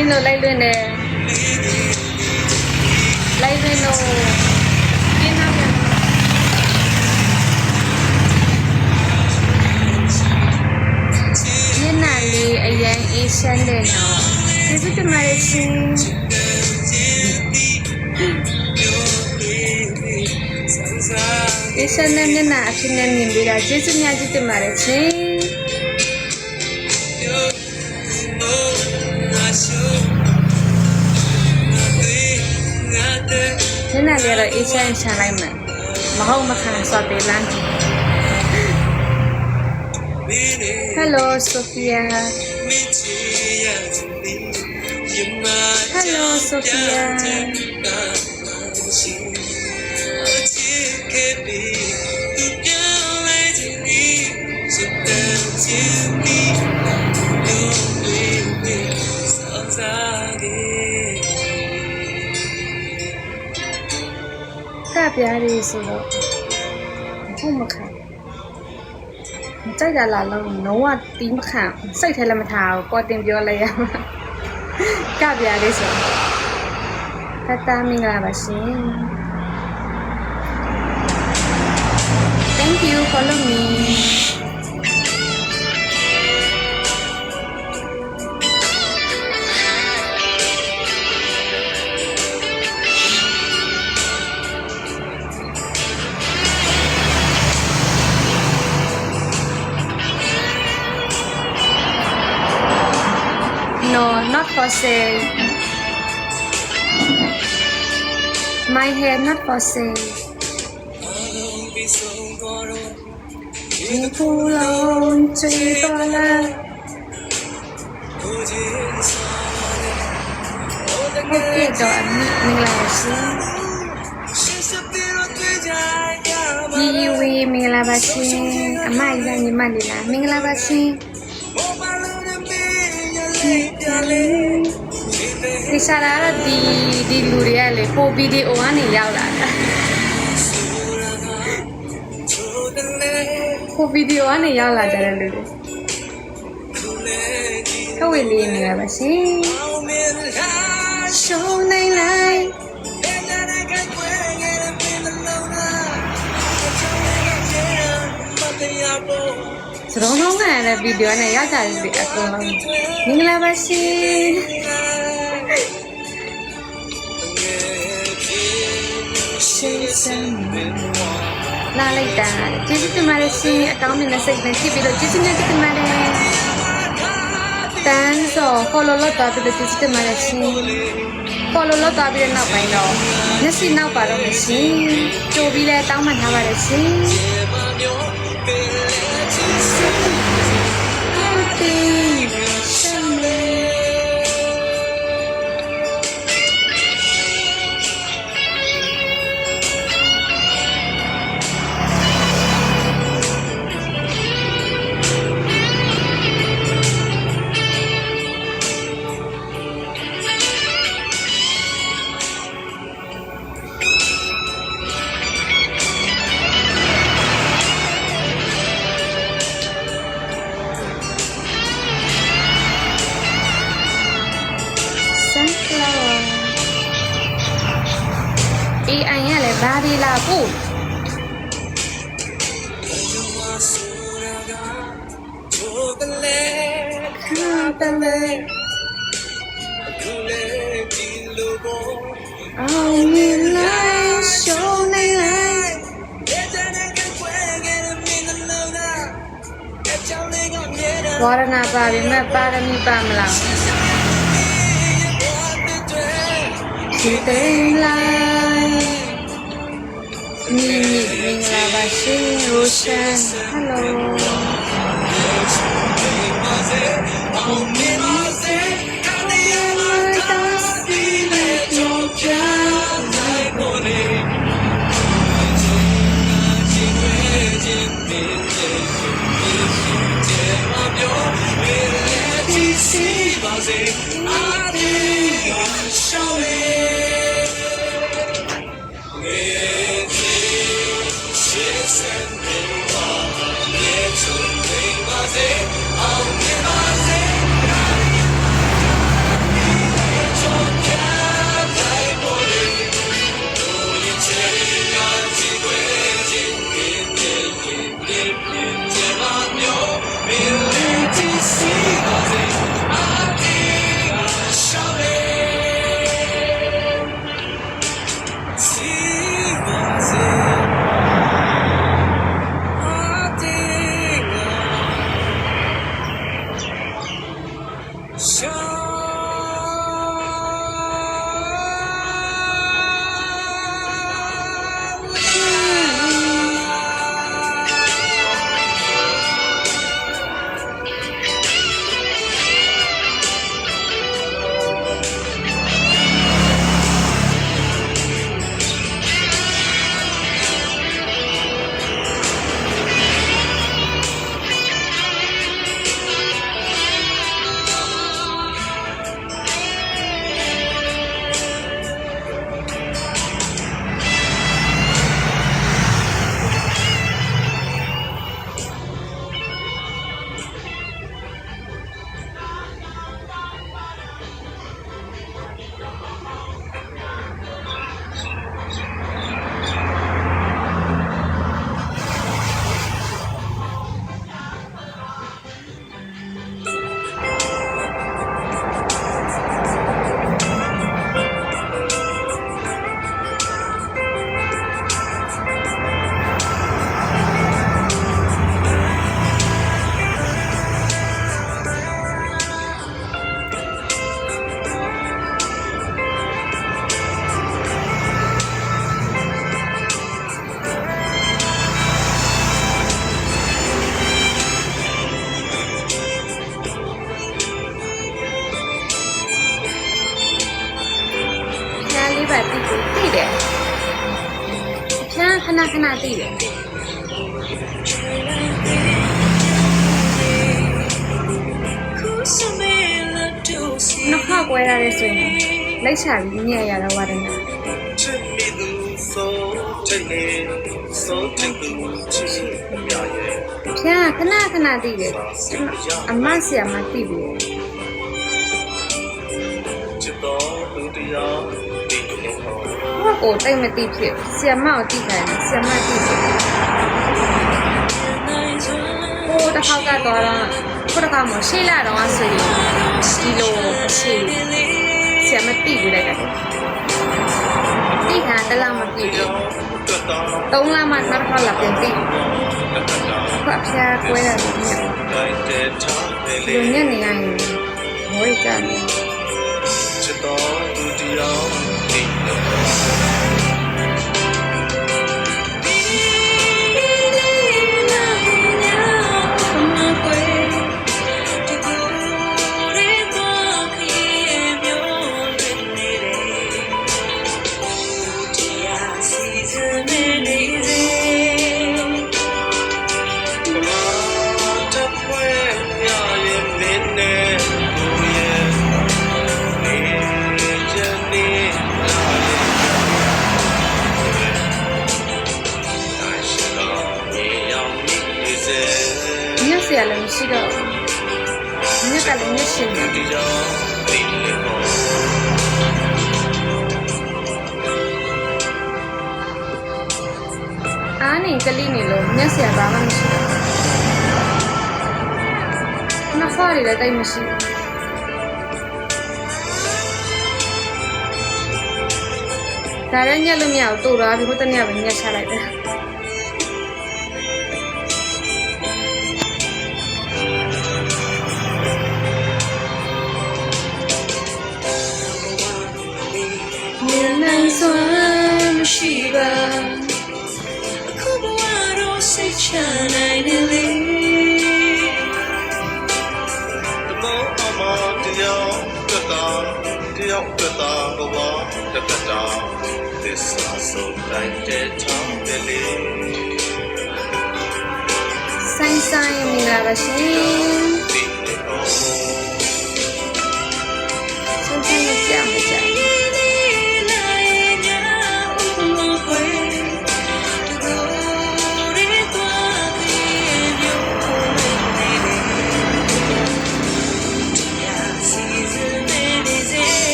င်းတို့လိုက်လွင်တယ်လိုက်လွင်တို့ကျင်းနောက်ပြန်ညနေလေးအရင်အေးရှမ်းတယ်နော်ကျေးဇူးတင်ပါတယ်ရှင်အေးရှမ်းတဲ့မျက်နှာအဖြစ်နဲ့မြင်ပြီးတာကျေးဇူးများကြီးတင်ပါတယ်ရှင်ညနေလေးတော့အေးရှမ်းရှမ်းလိုက်မယ်မဟုတ်မခံစော်တေးလမ်း Hello Sophia Hello Sophiaကပြားလေးဆိုတော့ဟုတ်မခံကြိုက်တာလားလုံးလုံးဝတီးမခံစိတ်ထဲလည်းမထားဘူးပေါ်တင်ပြောလိုက်ရမှာကပြားလေးဆိုဖတ်တာမင်္ဂလာပါရှင် Thank you follow me No, not for sale. My hair not for sale. Pull on to Okay, Don, Yiwi, Minglabashi, Amaya, Nimanila, Minglabashi. ဒီစားရတဲ့ဒီလူတွေကလေပိုဗီဒီယိုကနေရောက်လာတာပိုဗီဒီယိုကနေရောက်လာကြတဲ့လူတွေခဝေးလေးနေရပါရှင်ရှုံးနိုင်လိုက်စရုံးလုံးကလည်းဗီဒီယိုနဲ့ရောက်ကြတယ်အကုန်လုံးမင်္ဂလာပါရှင်လာလိုက်တာကျေးဇူးတင်ပါတယ်ရှင်အကောင်းမြတ်စိတ်နဲ့ကြည့်ပြီးတော့ကျေးဇူးများတင်ပါတယ်တန်းစော follow လုပ်တာပြီးတော့ကျေးဇူးတင်ပါတယ်ရှင် follow လုပ်တာပြီးတဲ့နောက်ပိုင်းတော့မျက်စိနောက်ပါတော့မယ်ရှင်ကြိုပြီးလဲတောင်းပန်ထားပါတယ်ရှင်AI ရလဲဘာဒီလာပို့အောင်မြင်လိုက်ရှုံးနေလိုက်ဝါရဏပါပြီမဲ့ပါရမီပါမလားဒီတိမ်လိုက်မင်္ဂလာပါရှင်ရိုရှန်ဟယ်လို လေးပါတိကိုတိတယ်ချမ်းခဏခဏတိတယ်နှခါကွဲရတယ်ဆိုရင်လိုက်ချပြီးညက်ရတော့ဝါဒနာချမ်းခဏခဏတိတယ်အမဆရာမတိပြီဘာကိုတိတ်မတိဖြစ်ဆရာမကိုတိခိုင်းတယ်ဆရာမတိဖြစ်ဟိုတစ်ခါကတော့ခုတစ်ခါမှရှေ့လာတော့ဆိုရင်ဒီလိုရှေ့ဆရာမတိဘူးလိုက်တယ်တိခါတလားမပြည့်ဘူး3လမှနောက်တစ်ခါလာပြန်တိဖတ်ပြကွဲရတယ်ညညနေရင်ဟိုကြတယ်ချစ်တော်သူတရားတိဆရာလည်းမရှိတော့ညက်ကလည်းညက်ရှင်နေအားနေကလေးနေလို့ညက်ဆရာဘာမှမရှိတော့နှခေါ်ရလည်းတိတ်မရှိဒါလည်းညက်လို့မရဘူးတူတော့ဒီဟိုတနေ့ကပဲညက်ချလိုက်တယ်ရှိပါခုဘဝတော့စိတ်ချနိုင်တယ်လေတမောအမတရားတတာဘဝတတာ This is so like that time လေဆိုင်မင်္ဂလာပါရှင်